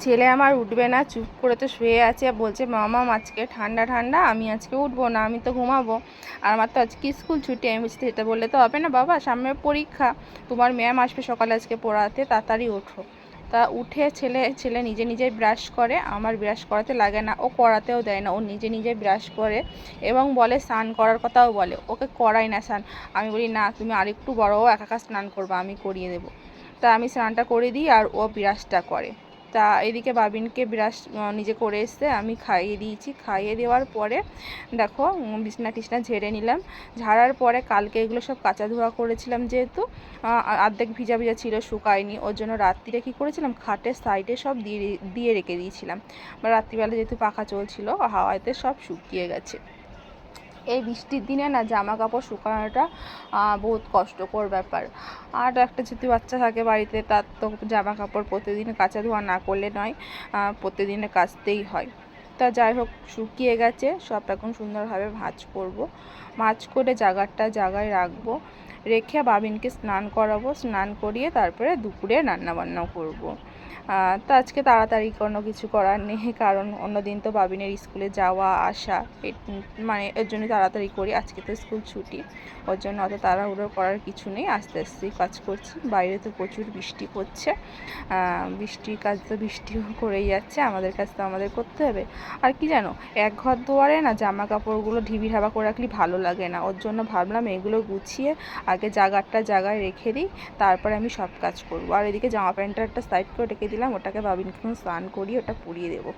ছেলে আমার উঠবে না, চুপ করে তো শুয়ে আছে, বলছে মামা আজকে ঠান্ডা ঠান্ডা, আমি আজকে উঠবো না, আমি তো ঘুমাবো, আর আমার তো আজকে স্কুল ছুটি। আমি বলছি এটা বললে তো হবে না বাবা, সামনে পরীক্ষা, তোমার ম্যাম আসবে সকালে আজকে পড়াতে, তাড়াতাড়ি ওঠো। তা উঠে ছেলে ছেলে নিজে নিজেই ব্রাশ করে, আমার ব্রাশ করাতে লাগে না, ও করাতেও দেয় না, ও নিজে নিজে ব্রাশ করে এবং বলে স্নান করার কথাও বলে, ওকে করাই না স্নান। আমি বলি না, তুমি আরেকটু বড় একা একা স্নান করবা, আমি করিয়ে দেবো। তা আমি স্নানটা করে দিই আর ও ব্রাশটা করে। তা এদিকে বাবিনকে ব্রাশ নিজে করে এসে আমি খাইয়ে দিয়েছি। খাইয়ে দেওয়ার পরে দেখো বিছনা টিছনা ঝেড়ে নিলাম। ঝাড়ার পরে কালকে এগুলো সব কাচা ধোয়া করেছিলাম, যেহেতু অর্ধেক ভিজা ভিজা ছিল, শুকায়নি, ওর জন্য রাত্রিরে কী করেছিলাম, খাটের সাইডে সব দিয়ে দিয়ে রেখে দিয়েছিলাম। রাত্রিবেলা যেহেতু পাখা চলছিল, হাওয়াতে সব শুকিয়ে গেছে। এই বৃষ্টির দিনে না জামা কাপড় শুকানোটা বহুত কষ্টকর ব্যাপার। আর একটা যদি বাচ্চা থাকে বাড়িতে, তার তো জামা কাপড় প্রতিদিন কাচা ধোয়া না করলে নয়, প্রতিদিনে কাচতেই হয়। তা যাই হোক, শুকিয়ে গেছে সব, এখন সুন্দরভাবে ভাঁজ করব। ভাঁজ করে জায়গায় রাখবো, রেখে বাবিনকে স্নান করাবো, স্নান করিয়ে তারপরে দুপুরে রান্নাবান্নাও করব। তো আজকে তাড়াতাড়ি কোনো কিছু করার নেই, কারণ অন্যদিন তো বাবিনের স্কুলে যাওয়া আসা, মানে এর জন্য তাড়াতাড়ি করি। আজকে তো স্কুল ছুটি, ওর জন্য অত তাড়াহুড়ো করার কিছু নেই, আস্তে আস্তেই কাজ করছি। বাইরে তো প্রচুর বৃষ্টি পড়ছে, বৃষ্টির কাজ তো বৃষ্টিও করেই যাচ্ছে, আমাদের কাজ তো আমাদের করতে হবে। আর কি জানো, এক ঘর দুয়ারে না জামা কাপড়গুলো ঢিবি ঢাবা করে রাখলে ভালো লাগে না, ওর জন্য ভাবলাম এগুলো গুছিয়ে আগে জায়গায় রেখে দিই, তারপরে আমি সব কাজ করবো। আর এদিকে জামা প্যান্টটা একটা সাইড করে রেখে দিলাম, ওটাকে বাবিনকে স্নান করিয়ে ওটা পুড়িয়ে দেবো।